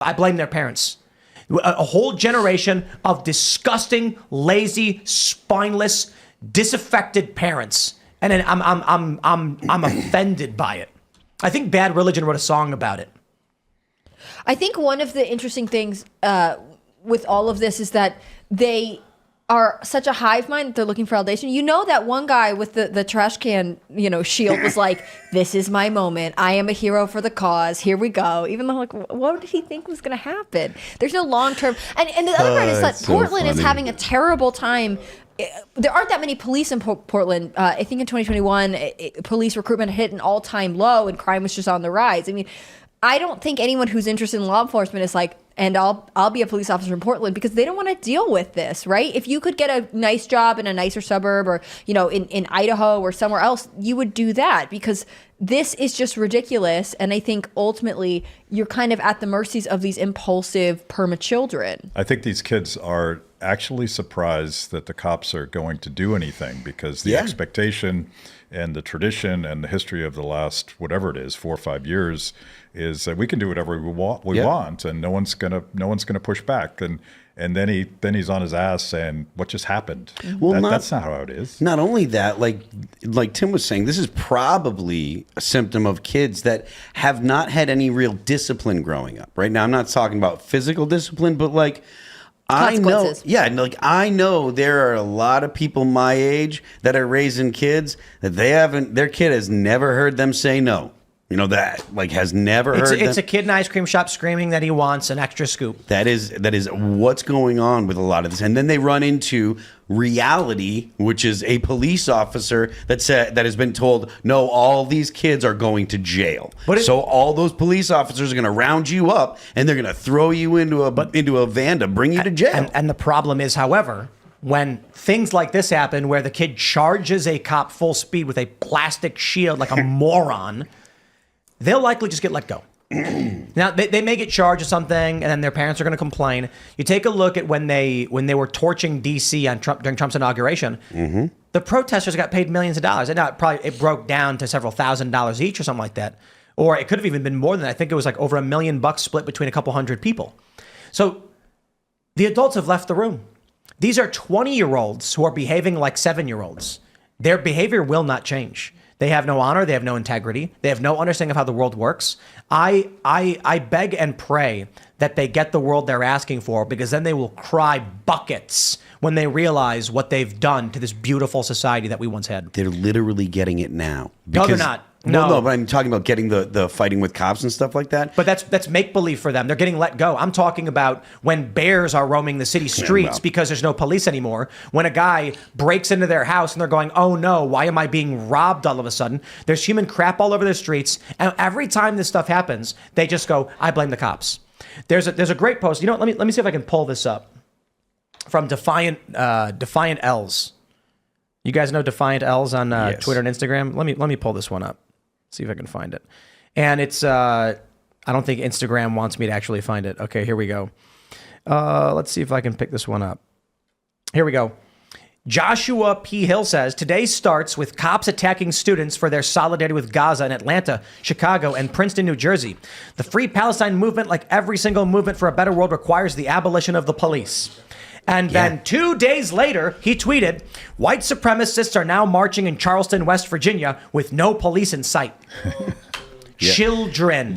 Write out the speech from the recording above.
I blame their parents. A whole generation of disgusting, lazy, spineless, disaffected parents, and then I'm offended by it. I think Bad Religion wrote a song about it. I think one of the interesting things with all of this is that they are such a hive mind that they're looking for validation. You know that one guy with the trash can, shield was like, "This is my moment. I am a hero for the cause. Here we go." Even though, like, what did he think was going to happen? There's no long term. And the other part is that Portland is having a terrible time. There aren't that many police in Portland. I think in 2021, police recruitment hit an all-time low, and crime was just on the rise. I mean, I don't think anyone who's interested in law enforcement is like, and I'll be a police officer in Portland, because they don't want to deal with this, right? If you could get a nice job in a nicer suburb, or in Idaho or somewhere else, you would do that, because this is just ridiculous. And I think ultimately you're kind of at the mercies of these impulsive perma children. I think these kids are actually surprised that the cops are going to do anything, because the expectation and the tradition and the history of the last, whatever it is, 4 or 5 years, is that we can do whatever we want, and no one's gonna push back. And then he's on his ass saying, "What just happened?" Well, that's not how it is. Not only that, like Tim was saying, this is probably a symptom of kids that have not had any real discipline growing up. Right now, I'm not talking about physical discipline, but like, I know there are a lot of people my age that are raising kids that their kid has never heard them say no. Has never heard. It's a kid in an ice cream shop screaming that he wants an extra scoop. That is what's going on with a lot of this. And then they run into reality, which is a police officer that has been told, no, all these kids are going to jail. So all those police officers are going to round you up, and they're going to throw you into a van to bring you to jail. And the problem is, however, when things like this happen, where the kid charges a cop full speed with a plastic shield like a moron, they'll likely just get let go. Now, they may get charged with something, and then their parents are going to complain. You take a look at when they were torching D.C. during Trump's inauguration, the protesters got paid millions of dollars. And now it broke down to several $1,000s each or something like that. Or it could have even been more than that. I think it was like over $1 million split between a couple hundred people. So the adults have left the room. These are 20-year-olds who are behaving like 7-year-olds. Their behavior will not change. They have no honor. They have no integrity. They have no understanding of how the world works. I beg and pray that they get the world they're asking for, because then they will cry buckets when they realize what they've done to this beautiful society that we once had. They're literally getting it now. No, they're not. No, but I'm talking about getting the fighting with cops and stuff like that. But that's make-believe for them. They're getting let go. I'm talking about when bears are roaming the city streets because there's no police anymore. When a guy breaks into their house and they're going, "Oh no, why am I being robbed all of a sudden?" There's human crap all over the streets. And every time this stuff happens, they just go, "I blame the cops." There's a great post. Let me see if I can pull this up from Defiant L's. You guys know Defiant L's on Twitter and Instagram? Let me pull this one up. See if I can find it. And it's, I don't think Instagram wants me to actually find it. Okay, here we go. Let's see if I can pick this one up. Here we go. Joshua P. Hill says, today starts with cops attacking students for their solidarity with Gaza in Atlanta, Chicago, and Princeton, New Jersey. The Free Palestine movement, like every single movement for a better world, requires the abolition of the police. And then 2 days later, he tweeted, white supremacists are now marching in Charleston, West Virginia with no police in sight. Children.